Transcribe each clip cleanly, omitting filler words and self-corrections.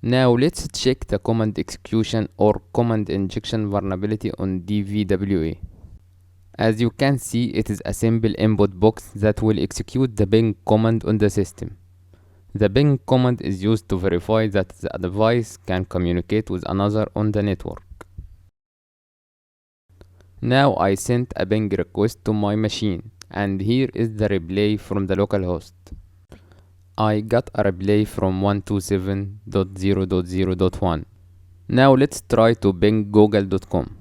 Now let's check the command execution or command injection vulnerability on DVWA. As you can see, it is a simple input box that will execute the ping command on the system. The ping command is used to verify that the device can communicate with another on the network. Now I sent a ping request to my machine, and here is the reply from the localhost. I got a reply from 127.0.0.1. Now let's try to ping google.com.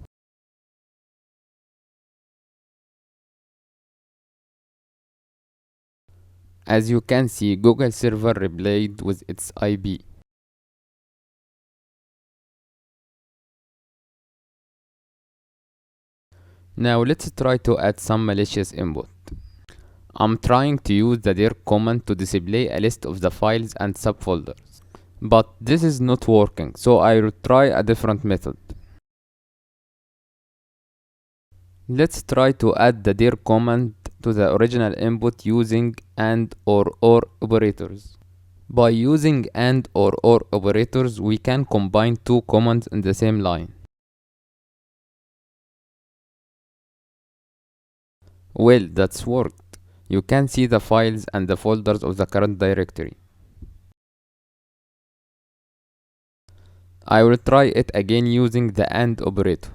As you can see, Google server replied with its IP. Now let's try to add some malicious input. I'm trying to use the dir command to display a list of the files and subfolders. But this is not working, so I will try a different method. Let's try to add the dir command to the original input using AND or OR operators. By using AND or OR operators, we can combine two commands in the same line. Well, that's worked. You can see the files and the folders of the current directory. I will try it again using the AND operator.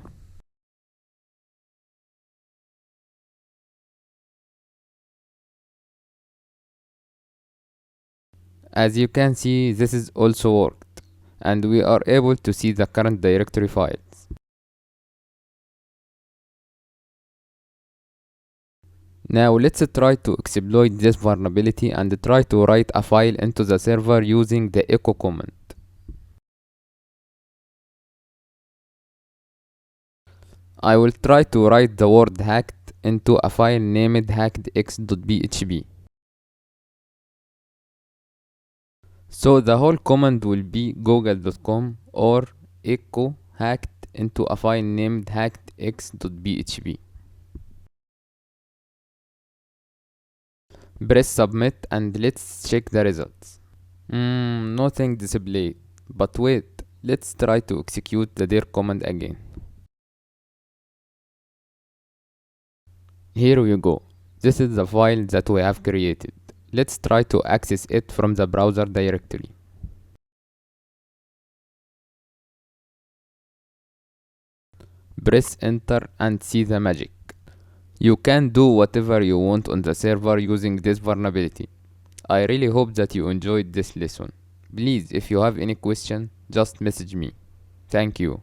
As you can see, this is also worked, and we are able to see the current directory files. Now let's try to exploit this vulnerability and try to write a file into the server using the echo command. I will try to write the word hacked into a file named hackedx.php. So the whole command will be google.com or echo hacked into a file named hackedx.php. Press submit and let's check the results. Nothing displayed. But wait, let's try to execute the dir command again. Here we go. This is the file that we have created. Let's try to access it from the browser directly. Press enter and see the magic. You can do whatever you want on the server using this vulnerability. I really hope that you enjoyed this lesson. Please, if you have any question, just message me. Thank you.